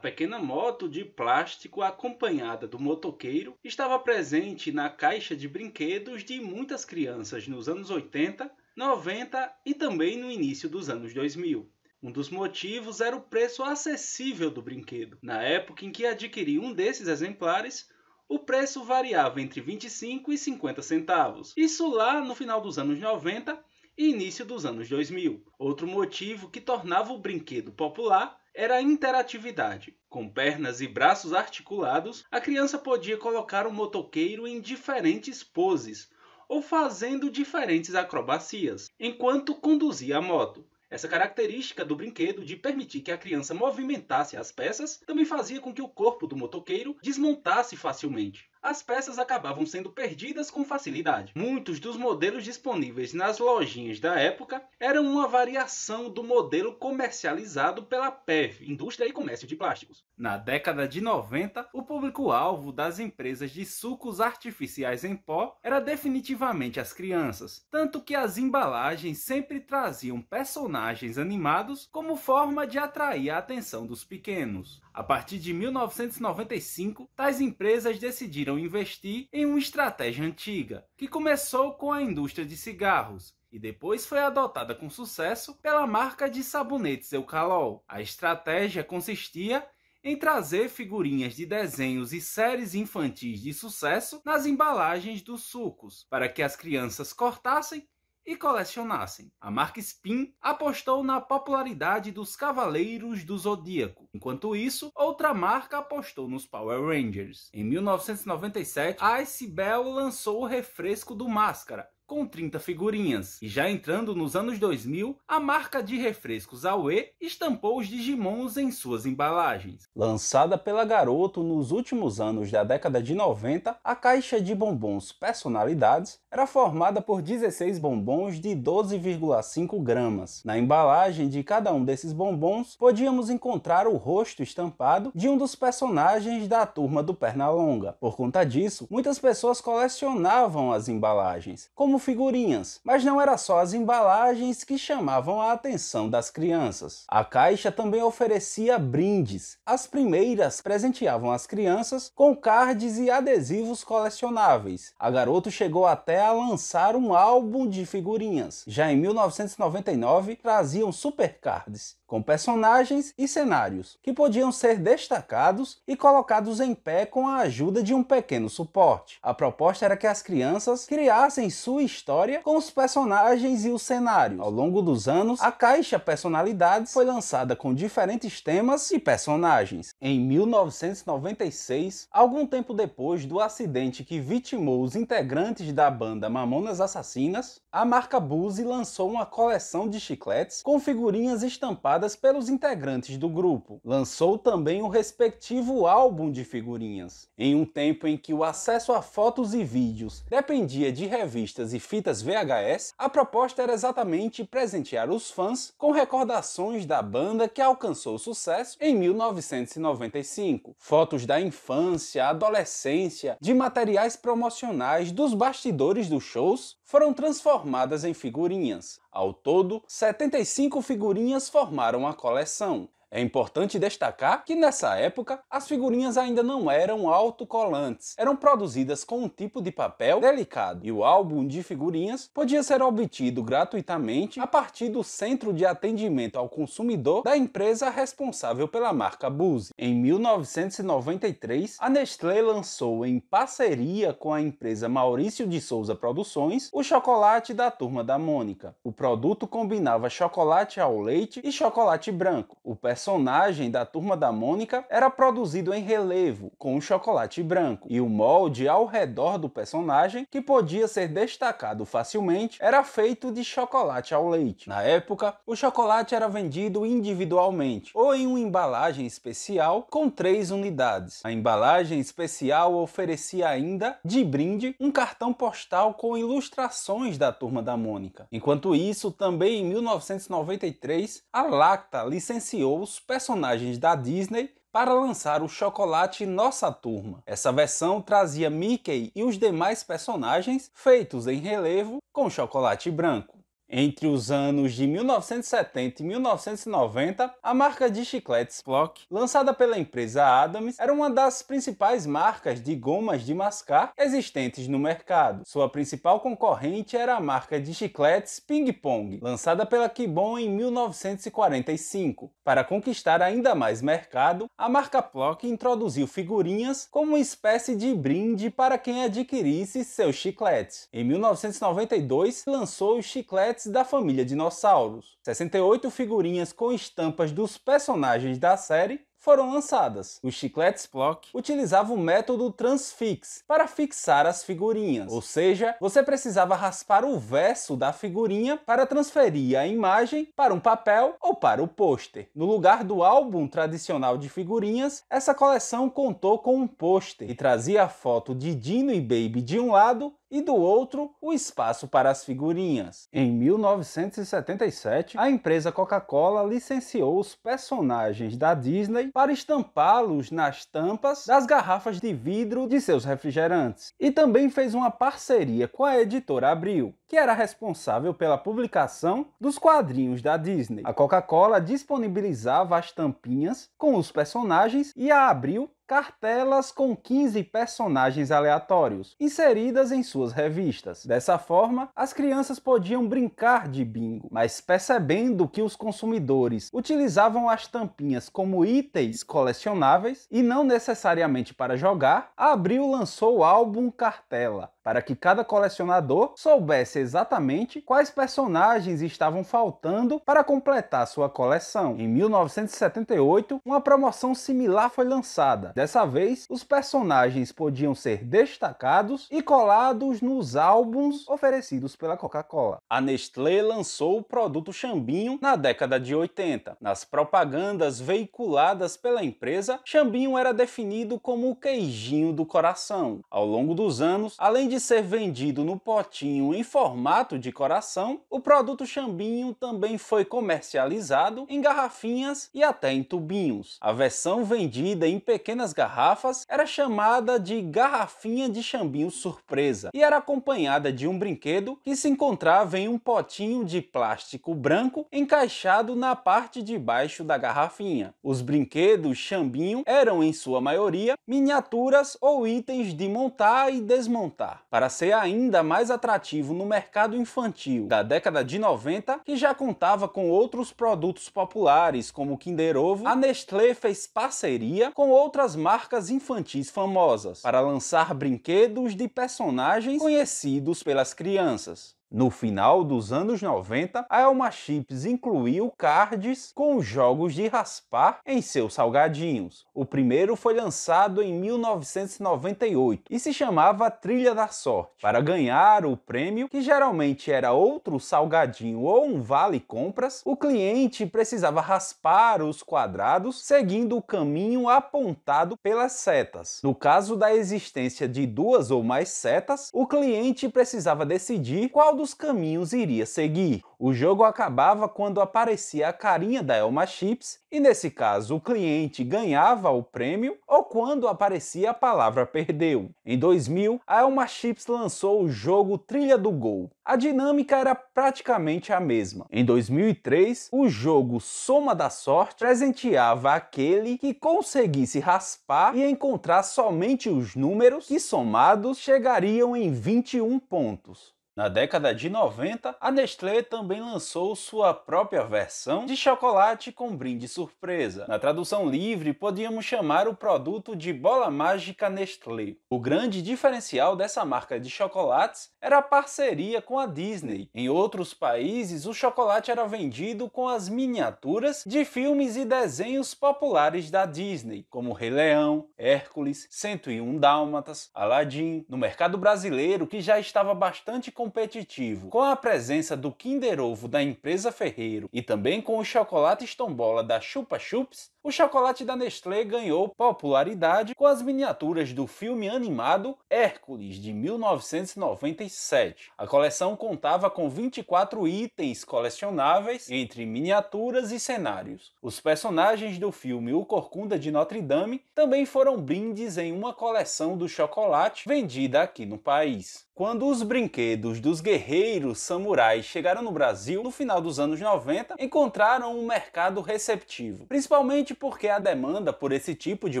pequena moto de plástico acompanhada do motoqueiro estava presente na caixa de brinquedos de muitas crianças nos anos 80, 90 e também no início dos anos 2000. Um dos motivos era o preço acessível do brinquedo. Na época em que adquiri um desses exemplares, o preço variava entre 25 e 50 centavos. Isso lá no final dos anos 90 e início dos anos 2000. Outro motivo que tornava o brinquedo popular era a interatividade. Com pernas e braços articulados, a criança podia colocar o motoqueiro em diferentes poses ou fazendo diferentes acrobacias, enquanto conduzia a moto. Essa característica do brinquedo de permitir que a criança movimentasse as peças também fazia com que o corpo do motoqueiro desmontasse facilmente. As peças acabavam sendo perdidas com facilidade. Muitos dos modelos disponíveis nas lojinhas da época eram uma variação do modelo comercializado pela PEV, Indústria e Comércio de Plásticos. Na década de 90, o público-alvo das empresas de sucos artificiais em pó era definitivamente as crianças, tanto que as embalagens sempre traziam personagens animados como forma de atrair a atenção dos pequenos. A partir de 1995, tais empresas decidiram investir em uma estratégia antiga, que começou com a indústria de cigarros e depois foi adotada com sucesso pela marca de sabonetes Eucalol. A estratégia consistia em trazer figurinhas de desenhos e séries infantis de sucesso nas embalagens dos sucos, para que as crianças cortassem e colecionassem. A marca Spin apostou na popularidade dos Cavaleiros do Zodíaco. Enquanto isso, outra marca apostou nos Power Rangers. Em 1997, a Ice Bell lançou o refresco do Máscara, com 30 figurinhas. E já entrando nos anos 2000, a marca de refrescos Aue estampou os Digimons em suas embalagens. Lançada pela Garoto nos últimos anos da década de 90, a caixa de bombons Personalidades era formada por 16 bombons de 12,5 gramas. Na embalagem de cada um desses bombons, podíamos encontrar o rosto estampado de um dos personagens da Turma do Pernalonga. Por conta disso, muitas pessoas colecionavam as embalagens, como figurinhas, mas não era só as embalagens que chamavam a atenção das crianças. A caixa também oferecia brindes. As primeiras presenteavam as crianças com cards e adesivos colecionáveis. A Garoto chegou até a lançar um álbum de figurinhas. Já em 1999, traziam super cards com personagens e cenários, que podiam ser destacados e colocados em pé com a ajuda de um pequeno suporte. A proposta era que as crianças criassem sua história com os personagens e os cenários. Ao longo dos anos, a caixa Personalidades foi lançada com diferentes temas e personagens. Em 1996, algum tempo depois do acidente que vitimou os integrantes da banda Mamonas Assassinas, a marca Boozy lançou uma coleção de chicletes com figurinhas estampadas pelos integrantes do grupo. Lançou também o respectivo álbum de figurinhas. Em um tempo em que o acesso a fotos e vídeos dependia de revistas e fitas VHS, a proposta era exatamente presentear os fãs com recordações da banda que alcançou sucesso em 1995. Fotos da infância, adolescência, de materiais promocionais, dos bastidores dos shows foram transformadas em figurinhas. Ao todo, 75 figurinhas formaram a coleção. É importante destacar que nessa época as figurinhas ainda não eram autocolantes, eram produzidas com um tipo de papel delicado e o álbum de figurinhas podia ser obtido gratuitamente a partir do Centro de Atendimento ao Consumidor da empresa responsável pela marca Boozy. Em 1993, a Nestlé lançou em parceria com a empresa Maurício de Souza Produções o chocolate da Turma da Mônica. O produto combinava chocolate ao leite e chocolate branco. O personagem da Turma da Mônica era produzido em relevo, com o chocolate branco, e o molde ao redor do personagem, que podia ser destacado facilmente, era feito de chocolate ao leite. Na época, o chocolate era vendido individualmente, ou em uma embalagem especial com 3 unidades. A embalagem especial oferecia ainda, de brinde, um cartão postal com ilustrações da Turma da Mônica. Enquanto isso, também em 1993, a Lacta licenciou os personagens da Disney para lançar o chocolate Nossa Turma. Essa versão trazia Mickey e os demais personagens feitos em relevo com chocolate branco. Entre os anos de 1970 e 1990, a marca de chicletes Plock, lançada pela empresa Adams, era uma das principais marcas de gomas de mascar existentes no mercado. Sua principal concorrente era a marca de chicletes Ping Pong, lançada pela Kibon em 1945. Para conquistar ainda mais mercado, a marca Plock introduziu figurinhas como uma espécie de brinde para quem adquirisse seus chicletes. Em 1992, lançou os chicletes da família Dinossauros. 68 figurinhas com estampas dos personagens da série foram lançadas. Os chicletes Plock utilizavam o método Transfix para fixar as figurinhas, ou seja, você precisava raspar o verso da figurinha para transferir a imagem para um papel ou para o pôster. No lugar do álbum tradicional de figurinhas, essa coleção contou com um pôster que trazia a foto de Dino e Baby de um lado e do outro o espaço para as figurinhas. Em 1977, a empresa Coca-Cola licenciou os personagens da Disney para estampá-los nas tampas das garrafas de vidro de seus refrigerantes. E também fez uma parceria com a editora Abril, que era responsável pela publicação dos quadrinhos da Disney. A Coca-Cola disponibilizava as tampinhas com os personagens e a Abril cartelas com 15 personagens aleatórios, inseridas em suas revistas. Dessa forma, as crianças podiam brincar de bingo, mas percebendo que os consumidores utilizavam as tampinhas como itens colecionáveis e não necessariamente para jogar, a Abril lançou o álbum Cartela, para que cada colecionador soubesse exatamente quais personagens estavam faltando para completar sua coleção. Em 1978, uma promoção similar foi lançada. Dessa vez, os personagens podiam ser destacados e colados nos álbuns oferecidos pela Coca-Cola. A Nestlé lançou o produto Xambinho na década de 80. Nas propagandas veiculadas pela empresa, Xambinho era definido como o queijinho do coração. Ao longo dos anos, além de ser vendido no potinho em formato de coração, o produto Xambinho também foi comercializado em garrafinhas e até em tubinhos. A versão vendida em pequenas garrafas era chamada de garrafinha de Xambinho surpresa e era acompanhada de um brinquedo que se encontrava em um potinho de plástico branco encaixado na parte de baixo da garrafinha. Os brinquedos Xambinho eram, em sua maioria, miniaturas ou itens de montar e desmontar, para ser ainda mais atrativo no mercado infantil da década de 90, que já contava com outros produtos populares como o Kinder Ovo. A Nestlé fez parceria com outras marcas infantis famosas para lançar brinquedos de personagens conhecidos pelas crianças. No final dos anos 90, a Elma Chips incluiu cards com jogos de raspar em seus salgadinhos. O primeiro foi lançado em 1998 e se chamava Trilha da Sorte. Para ganhar o prêmio, que geralmente era outro salgadinho ou um vale-compras, o cliente precisava raspar os quadrados seguindo o caminho apontado pelas setas. No caso da existência de duas ou mais setas, o cliente precisava decidir qual dos caminhos iria seguir. O jogo acabava quando aparecia a carinha da Elma Chips e, nesse caso, o cliente ganhava o prêmio, ou quando aparecia a palavra perdeu. Em 2000, a Elma Chips lançou o jogo Trilha do Gol. A dinâmica era praticamente a mesma. Em 2003, o jogo Soma da Sorte presenteava aquele que conseguisse raspar e encontrar somente os números que, somados, chegariam em 21 pontos. Na década de 90, a Nestlé também lançou sua própria versão de chocolate com brinde surpresa. Na tradução livre, podíamos chamar o produto de Bola Mágica Nestlé. O grande diferencial dessa marca de chocolates era a parceria com a Disney. Em outros países, o chocolate era vendido com as miniaturas de filmes e desenhos populares da Disney, como Rei Leão, Hércules, 101 Dálmatas, Aladdin. No mercado brasileiro, que já estava bastante competitivo, com a presença do Kinder Ovo da empresa Ferreiro e também com o chocolate Tombola da Chupa Chups, o chocolate da Nestlé ganhou popularidade com as miniaturas do filme animado Hércules, de 1997. A coleção contava com 24 itens colecionáveis, entre miniaturas e cenários. Os personagens do filme O Corcunda de Notre Dame também foram brindes em uma coleção do chocolate vendida aqui no país. Quando os brinquedos brinquedos dos guerreiros samurais chegaram no Brasil no final dos anos 90, encontraram um mercado receptivo, principalmente porque a demanda por esse tipo de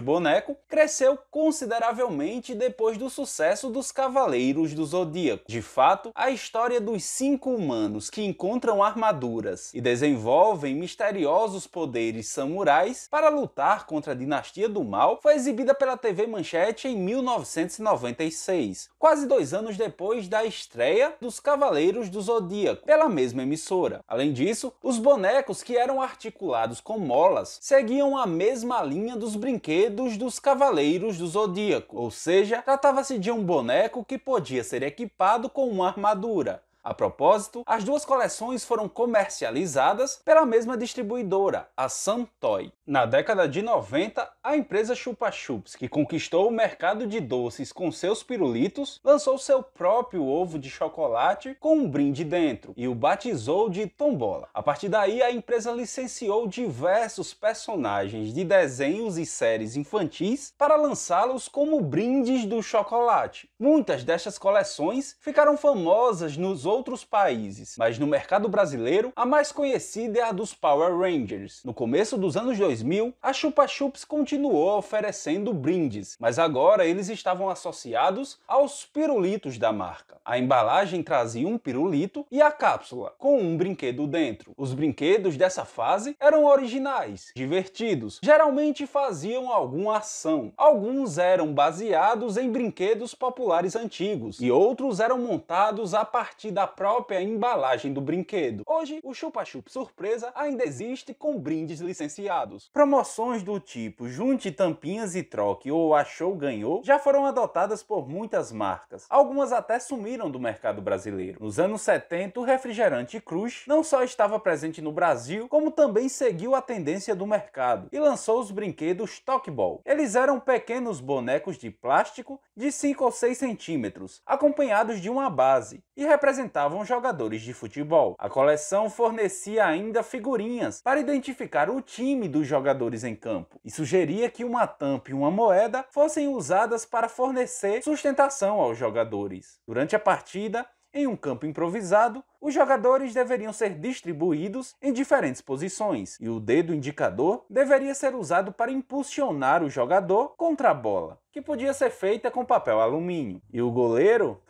boneco cresceu consideravelmente depois do sucesso dos Cavaleiros do Zodíaco. De fato, a história dos 5 humanos que encontram armaduras e desenvolvem misteriosos poderes samurais para lutar contra a dinastia do mal foi exibida pela TV Manchete em 1996, quase 2 anos depois da estreia dos Cavaleiros do Zodíaco, pela mesma emissora. Além disso, os bonecos que eram articulados com molas seguiam a mesma linha dos brinquedos dos Cavaleiros do Zodíaco, ou seja, tratava-se de um boneco que podia ser equipado com uma armadura. A propósito, as duas coleções foram comercializadas pela mesma distribuidora, a Sun Toy. Na década de 90, a empresa Chupa Chups, que conquistou o mercado de doces com seus pirulitos, lançou seu próprio ovo de chocolate com um brinde dentro e o batizou de Tombola. A partir daí, a empresa licenciou diversos personagens de desenhos e séries infantis para lançá-los como brindes do chocolate. Muitas destas coleções ficaram famosas nos outros países, mas no mercado brasileiro, a mais conhecida é a dos Power Rangers. No começo dos anos 2000, a Chupa Chups continuou oferecendo brindes, mas agora eles estavam associados aos pirulitos da marca. A embalagem trazia um pirulito e a cápsula, com um brinquedo dentro. Os brinquedos dessa fase eram originais, divertidos, geralmente faziam alguma ação. Alguns eram baseados em brinquedos populares antigos e outros eram montados a partir da própria embalagem do brinquedo. Hoje, o Chupa Chups Surpresa ainda existe com brindes licenciados. Promoções do tipo junte tampinhas e troque ou achou ganhou já foram adotadas por muitas marcas. Algumas até sumiram do mercado brasileiro. Nos anos 70, o refrigerante Crush não só estava presente no Brasil, como também seguiu a tendência do mercado e lançou os brinquedos Tokeball. Eles eram pequenos bonecos de plástico de 5 ou 6 centímetros, acompanhados de uma base, e representavam jogadores de futebol. A coleção fornecia ainda figurinhas para identificar o time dos jogadores em campo e sugeria que uma tampa e uma moeda fossem usadas para fornecer sustentação aos jogadores. Durante a partida, em um campo improvisado, os jogadores deveriam ser distribuídos em diferentes posições e o dedo indicador deveria ser usado para impulsionar o jogador contra a bola, que podia ser feita com papel alumínio. E o goleiro?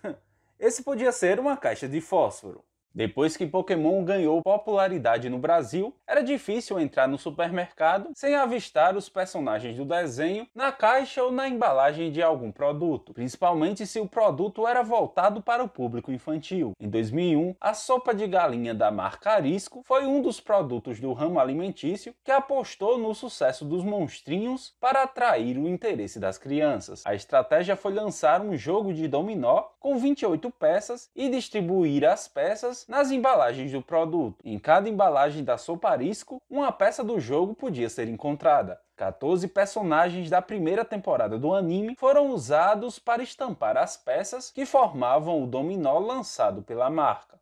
Esse podia ser uma caixa de fósforo. Depois que Pokémon ganhou popularidade no Brasil, era difícil entrar no supermercado sem avistar os personagens do desenho na caixa ou na embalagem de algum produto, principalmente se o produto era voltado para o público infantil. Em 2001, a sopa de galinha da marca Arisco foi um dos produtos do ramo alimentício que apostou no sucesso dos monstrinhos para atrair o interesse das crianças. A estratégia foi lançar um jogo de dominó com 28 peças e distribuir as peças nas embalagens do produto. Em cada embalagem da sopa Arisco, uma peça do jogo podia ser encontrada. 14 personagens da primeira temporada do anime foram usados para estampar as peças que formavam o dominó lançado pela marca.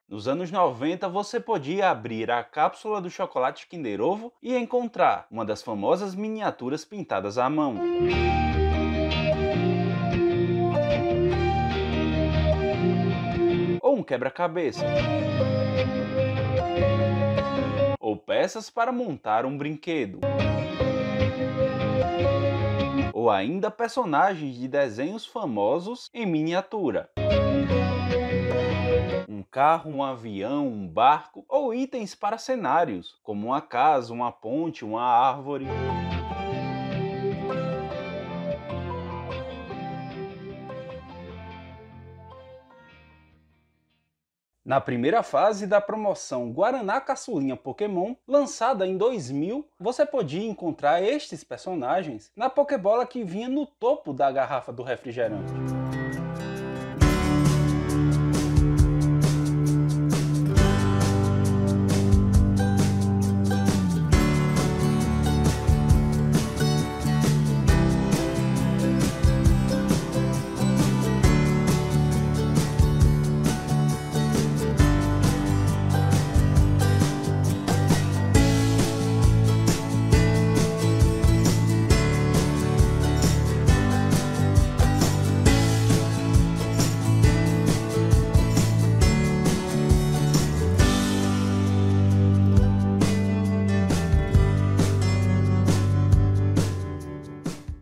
Nos anos 90, você podia abrir a cápsula do chocolate Kinder Ovo e encontrar uma das famosas miniaturas pintadas à mão. Ou um quebra-cabeça. Ou peças para montar um brinquedo. Ou ainda personagens de desenhos famosos em miniatura. Um carro, um avião, um barco ou itens para cenários, como uma casa, uma ponte, uma árvore. Na primeira fase da promoção Guaraná Caçulinha Pokémon, lançada em 2000, você podia encontrar estes personagens na Pokébola que vinha no topo da garrafa do refrigerante.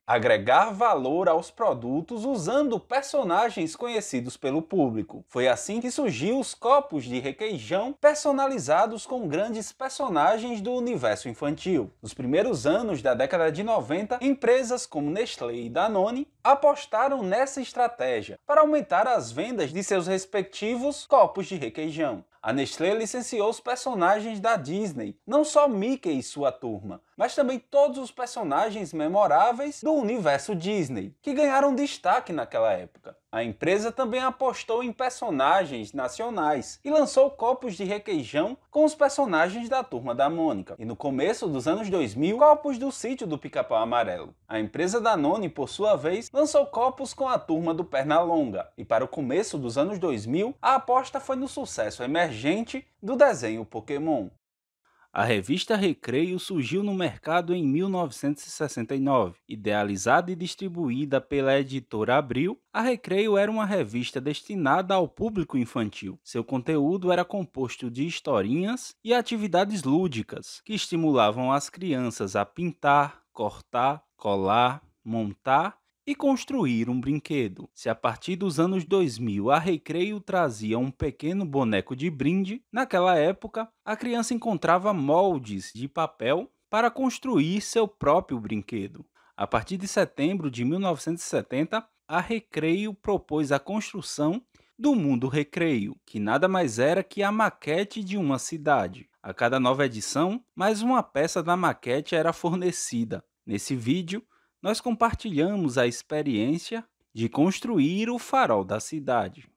agregar valor aos produtos usando personagens conhecidos pelo público. Foi assim que surgiu os copos de requeijão personalizados com grandes personagens do universo infantil. Nos primeiros anos da década de 90, empresas como Nestlé e Danone apostaram nessa estratégia para aumentar as vendas de seus respectivos copos de requeijão. A Nestlé licenciou os personagens da Disney, não só Mickey e sua turma, mas também todos os personagens memoráveis do universo Disney, que ganharam destaque naquela época. A empresa também apostou em personagens nacionais e lançou copos de requeijão com os personagens da Turma da Mônica. E no começo dos anos 2000, copos do Sítio do Pica-Pau Amarelo. A empresa Danone, por sua vez, lançou copos com a Turma do Pernalonga. E para o começo dos anos 2000, a aposta foi no sucesso emergente do desenho Pokémon. A revista Recreio surgiu no mercado em 1969. Idealizada e distribuída pela editora Abril, a Recreio era uma revista destinada ao público infantil. Seu conteúdo era composto de historinhas e atividades lúdicas, que estimulavam as crianças a pintar, cortar, colar, montar e construir um brinquedo. Se a partir dos anos 2000 a Recreio trazia um pequeno boneco de brinde, naquela época a criança encontrava moldes de papel para construir seu próprio brinquedo. A partir de setembro de 1970, a Recreio propôs a construção do Mundo Recreio, que nada mais era que a maquete de uma cidade. A cada nova edição, mais uma peça da maquete era fornecida. Nesse vídeo, nós compartilhamos a experiência de construir o farol da cidade.